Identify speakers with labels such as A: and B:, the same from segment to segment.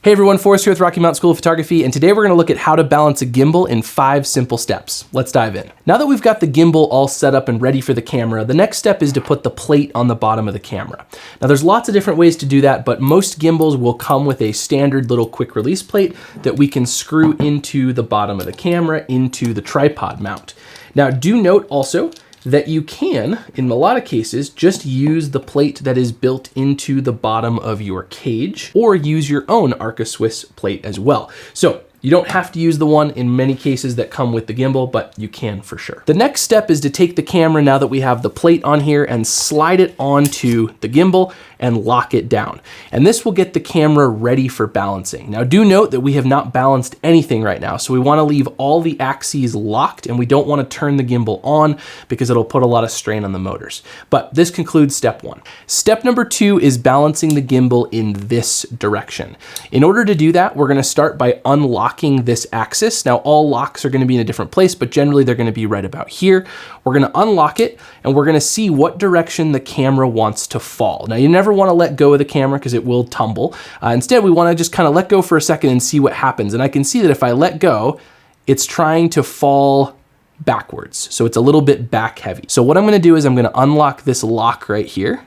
A: Hey everyone, Forrest here with Rocky Mountain School of Photography, and today we're gonna look at how to balance a gimbal in 5 simple steps. Let's dive in. Now that we've got the gimbal all set up and ready for the camera, the next step is to put the plate on the bottom of the camera. Now there's lots of different ways to do that, but most gimbals will come with a standard little quick release plate that we can screw into the bottom of the camera into the tripod mount. Now do note also that you can, in a lot of cases, just use the plate that is built into the bottom of your cage, or use your own Arca Swiss plate as well. So you don't have to use the one in many cases that come with the gimbal, but you can for sure. The next step is to take the camera, now that we have the plate on here, and slide it onto the gimbal and lock it down. And this will get the camera ready for balancing. Now do note that we have not balanced anything right now, so we wanna leave all the axes locked, and we don't wanna turn the gimbal on because it'll put a lot of strain on the motors. But this concludes step 1. Step number 2 is balancing the gimbal in this direction. In order to do that, we're gonna start by unlocking this axis. Now all locks are gonna be in a different place, but generally they're gonna be right about here. We're gonna unlock it, and we're gonna see what direction the camera wants to fall. Now you never wanna let go of the camera because it will tumble. Instead, we wanna just kind of let go for a second and see what happens. And I can see that if I let go, it's trying to fall backwards. So it's a little bit back heavy. So what I'm gonna do is I'm gonna unlock this lock right here.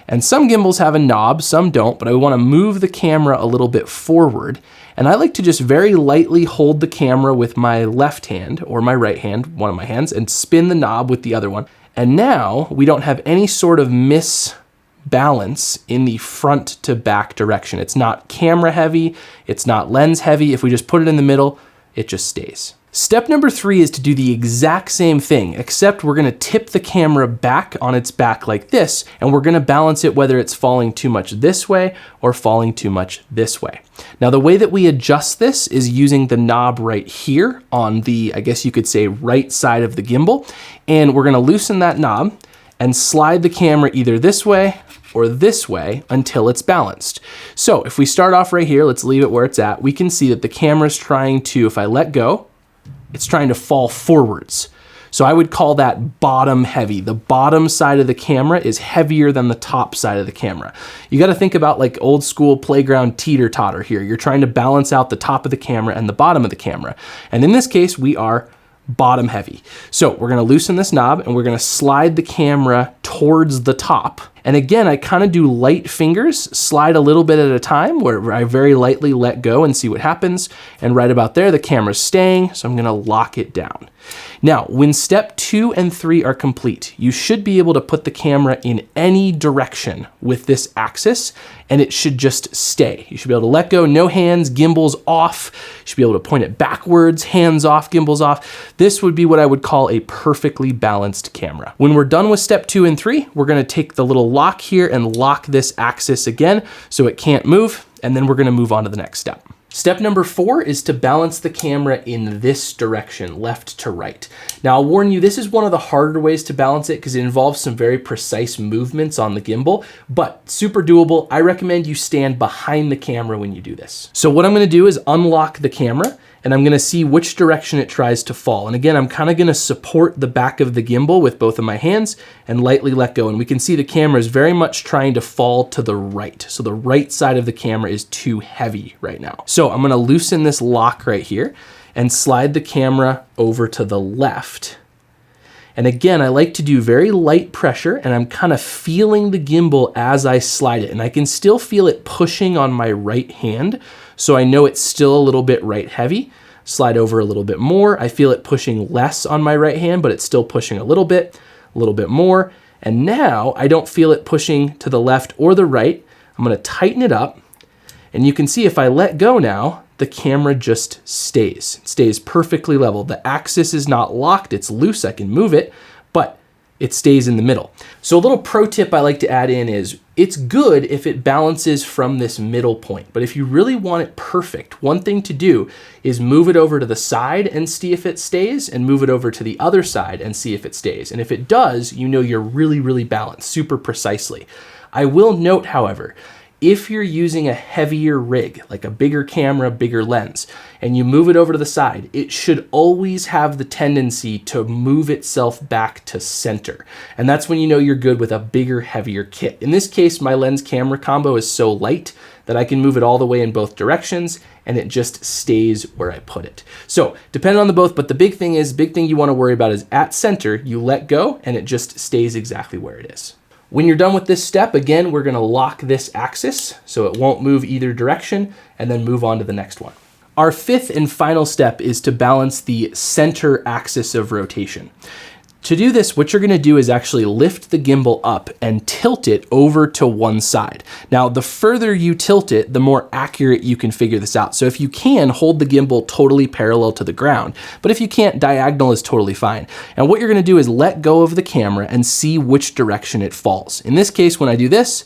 A: And some gimbals have a knob, some don't, but I wanna move the camera a little bit forward. And I like to just very lightly hold the camera with my left hand, or my right hand, one of my hands, and spin the knob with the other one. And now we don't have any sort of misbalance in the front to back direction. It's not camera heavy, it's not lens heavy. If we just put it in the middle, it just stays. Step number 3 is to do the exact same thing, except we're gonna tip the camera back on its back like this, and we're gonna balance it whether it's falling too much this way or falling too much this way. Now the way that we adjust this is using the knob right here on the, I guess you could say, right side of the gimbal, and we're gonna loosen that knob and slide the camera either this way or this way until it's balanced. So if we start off right here, let's leave it where it's at, we can see that the camera's trying to, if I let go, it's trying to fall forwards. So I would call that bottom heavy. The bottom side of the camera is heavier than the top side of the camera. You gotta think about like old school playground teeter-totter here. You're trying to balance out the top of the camera and the bottom of the camera. And in this case, we are bottom heavy. So we're gonna loosen this knob and we're gonna slide the camera towards the top. And again, I kind of do light fingers, slide a little bit at a time, where I very lightly let go and see what happens. And right about there, the camera's staying, so I'm gonna lock it down. Now, when step 2 and 3 are complete, you should be able to put the camera in any direction with this axis, and it should just stay. You should be able to let go, no hands, gimbals off. You should be able to point it backwards, hands off, gimbals off. This would be what I would call a perfectly balanced camera. When we're done with step 2 and 3, we're gonna take the little lock here and lock this axis again so it can't move, and then we're gonna move on to the next step. Step number 4 is to balance the camera in this direction, left to right. Now I'll warn you, this is one of the harder ways to balance it because it involves some very precise movements on the gimbal, but super doable. I recommend you stand behind the camera when you do this. So what I'm gonna do is unlock the camera, and I'm gonna see which direction it tries to fall. And again, I'm kind of gonna support the back of the gimbal with both of my hands and lightly let go. And we can see the camera is very much trying to fall to the right. So the right side of the camera is too heavy right now. So I'm gonna loosen this lock right here and slide the camera over to the left. And again, I like to do very light pressure, and I'm kind of feeling the gimbal as I slide it. And I can still feel it pushing on my right hand, so I know it's still a little bit right heavy. Slide over a little bit more. I feel it pushing less on my right hand, but it's still pushing a little bit more. And now I don't feel it pushing to the left or the right. I'm gonna tighten it up, and you can see if I let go now, the camera just stays. It stays perfectly level. The axis is not locked, it's loose, I can move it, but it stays in the middle. So a little pro tip I like to add in is, it's good if it balances from this middle point, but if you really want it perfect, one thing to do is move it over to the side and see if it stays, and move it over to the other side and see if it stays. And if it does, you know you're really, really balanced, super precisely. I will note, however, if you're using a heavier rig, like a bigger camera, bigger lens, and you move it over to the side, it should always have the tendency to move itself back to center. And that's when you know you're good with a bigger, heavier kit. In this case, my lens camera combo is so light that I can move it all the way in both directions and it just stays where I put it. So depending on the both, but the big thing you wanna worry about is at center, you let go and it just stays exactly where it is. When you're done with this step, again, we're gonna lock this axis so it won't move either direction and then move on to the next one. Our fifth and final step is to balance the center axis of rotation. To do this, what you're gonna do is actually lift the gimbal up and tilt it over to one side. Now, the further you tilt it, the more accurate you can figure this out. So if you can, hold the gimbal totally parallel to the ground, but if you can't, diagonal is totally fine. And what you're gonna do is let go of the camera and see which direction it falls. In this case, when I do this,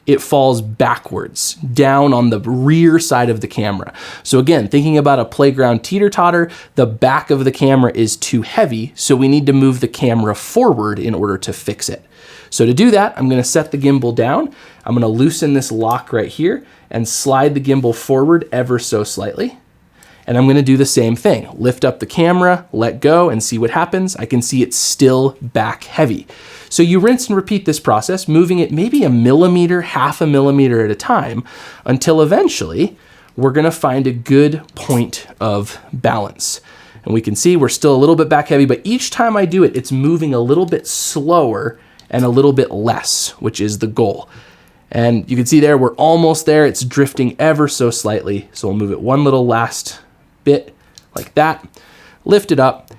A: it falls backwards, down on the rear side of the camera. So again, thinking about a playground teeter-totter, the back of the camera is too heavy, so we need to move the camera forward in order to fix it. So to do that, I'm gonna set the gimbal down, I'm gonna loosen this lock right here and slide the gimbal forward ever so slightly. And I'm gonna do the same thing. Lift up the camera, let go, and see what happens. I can see it's still back heavy. So you rinse and repeat this process, moving it maybe a millimeter, half a millimeter at a time, until eventually we're gonna find a good point of balance. And we can see we're still a little bit back heavy, but each time I do it, it's moving a little bit slower and a little bit less, which is the goal. And you can see there, we're almost there. It's drifting ever so slightly. So we'll move it one little last bit like that, lift it up,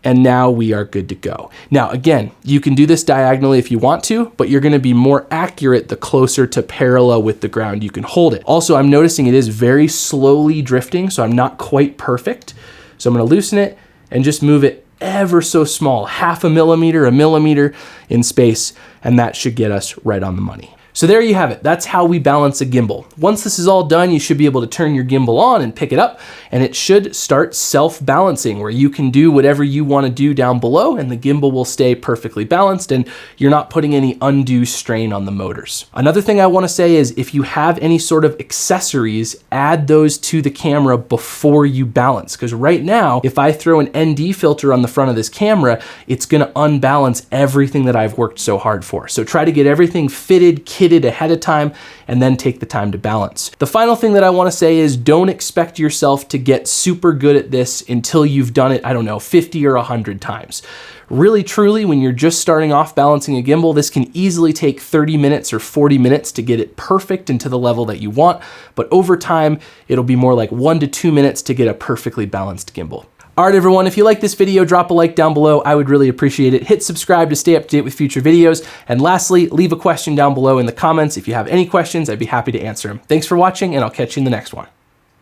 A: and now we are good to go. Now, again, you can do this diagonally if you want to, but you're gonna be more accurate the closer to parallel with the ground you can hold it. Also, I'm noticing it is very slowly drifting, so I'm not quite perfect. So I'm gonna loosen it and just move it ever so small, half a millimeter, a millimeter in space, and that should get us right on the money. So there you have it. That's how we balance a gimbal. Once this is all done, you should be able to turn your gimbal on and pick it up, and it should start self-balancing where you can do whatever you want to do down below and the gimbal will stay perfectly balanced and you're not putting any undue strain on the motors. Another thing I want to say is if you have any sort of accessories, add those to the camera before you balance, because right now, if I throw an ND filter on the front of this camera, it's going to unbalance everything that I've worked so hard for. So try to get everything fitted, kitted ahead of time, and then take the time to balance. The final thing that I want to say is don't expect yourself to get super good at this until you've done it, I don't know, 50 or 100 times. Really, truly, when you're just starting off balancing a gimbal, this can easily take 30 minutes or 40 minutes to get it perfect and to the level that you want, but over time, it'll be more like 1 to 2 minutes to get a perfectly balanced gimbal. All right, everyone, if you like this video, drop a like down below. I would really appreciate it. Hit subscribe to stay up to date with future videos. And lastly, leave a question down below in the comments. If you have any questions, I'd be happy to answer them. Thanks for watching, and I'll catch you in the next one.